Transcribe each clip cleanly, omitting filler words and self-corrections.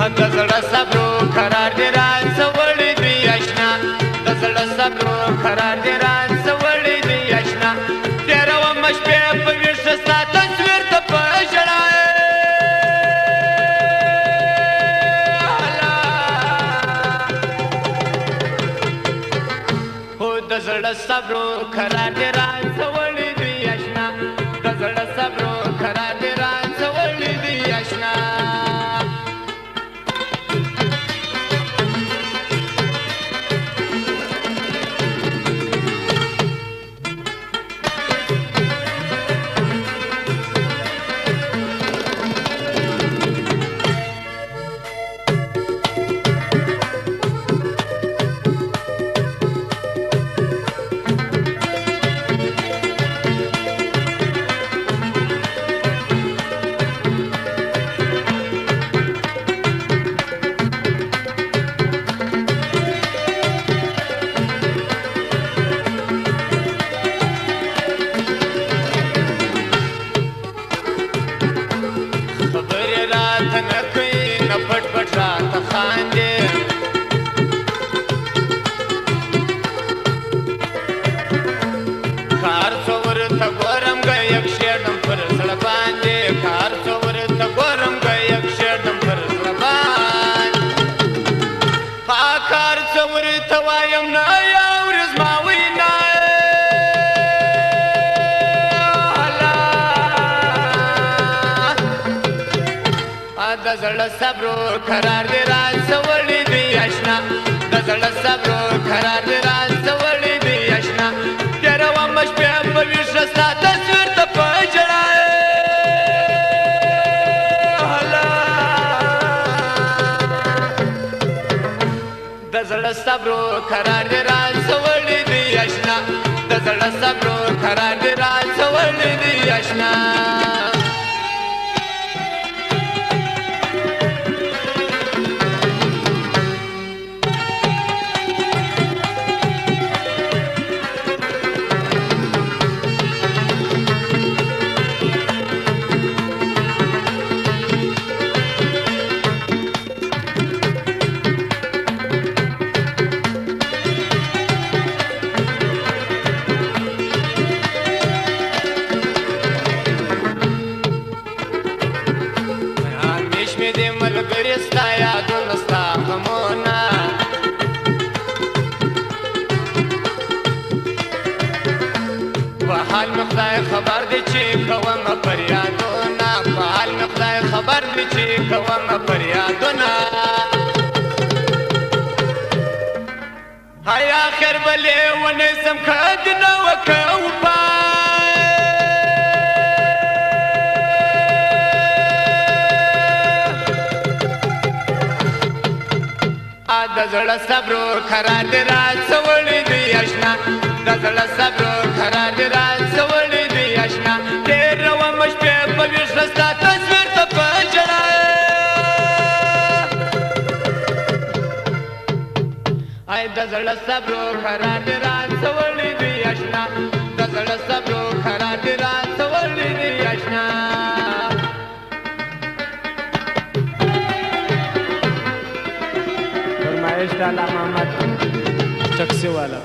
د زړه صبر قرار دې راځوړې دی آشنا د زړه صبر قرار دې راځوړې دی آشنا تیره وم شپې په ویښ ستا تصویر ته په ژړا هو د زړه صبر قرار دې راځوړې دی آشنا د زړه صبر قرار دې راځوړې دی آشنا د زړه صبر قرار دې راځوړې دی آشنا د زړه صبر قرار دې راځوړې دی آشنا تیره وم شپې په ویښ ستا تصویر ته په ژړا د زړه صبر قرار دې راځوړې دی آشنا د زړه صبر قرار دې راځوړې دی آشنا ستا یادونه ستا غمونه په حال مې خدای خبر دی چې کومه فریادونه په حال مې خدای خبر دی چې کومه فریادونه هی آخر بلې ونیسم که دې نه وکړم د زړه صبر قرار دې راځوړې دی آشنا د زړه صبر قرار دې راځوړې دی آشنا تیره وم شپې په ویښ ستا تصویر ته په ژړا ای د زړه صبر قرار دې راځوړې دی آشنا د زړه صبر قرار دې راځوړې دی آشنا لالا محمد چکسی والا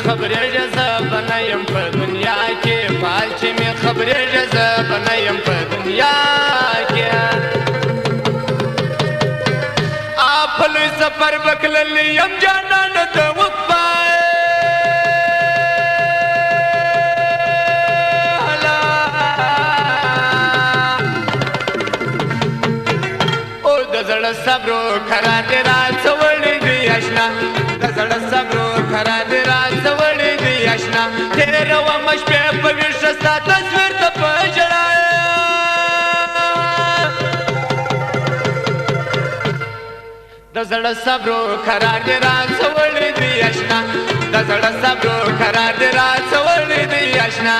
خبرېږه زه به نه یم په دنیا کې فال چې مې خبرېږه زه به نه یم په دنیا کې په لوی سفر به کللی یم جانانه د وفا او د صبرو قرار دې راځوړې دی آشنا د زړه صبرو قرار دې راځوړې دی آشنا تېروم شپې په ویښه ستا تصویر ته په ژړا د زړه صبرو قرار دې راځوړې دی آشنا د زړه صبرو قرار دې راځوړې دی آشنا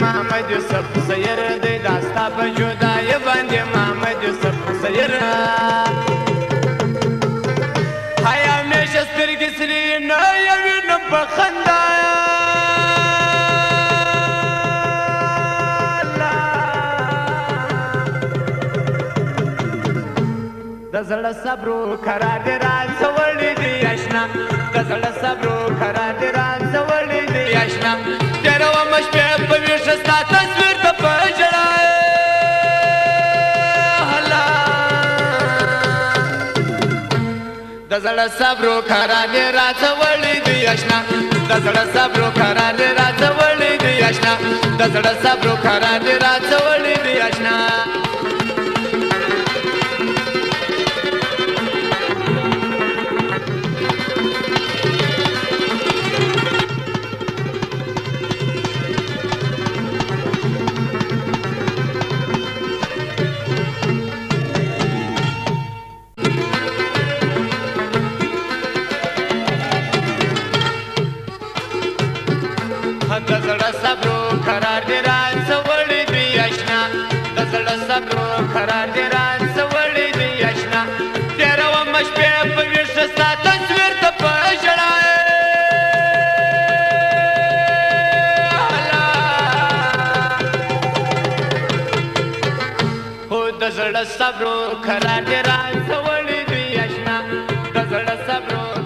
محمد یوسف سیر دی داستا په جدای باندې محمد یوسف سیر هيا همیشه سترګې سرې نه یوي نه په خندا د زړه صبرو قرار دې راځوړې دی آشنا د زړه صبرو قرار دې راځوړې دی آشنا تېروم شپې په ویښه ستا تصویر ته په ژړا د زړه صبرو قرار دې راځوړې دی آشنا د زړه صبرو قرار دې راځوړې دی آشنا د زړه صبرو قرار دې راځوړې دی آشنا د زړه صبرو قرار دې راځوړې دی آشنا د زړه صبرو قرار دې راځوړې دی آشنا تېروم شپې په ویښه ستا تصویر ته په ژړا هو د زړه صبرو قرار دې راځوړې دی آشنا د زړه صبرو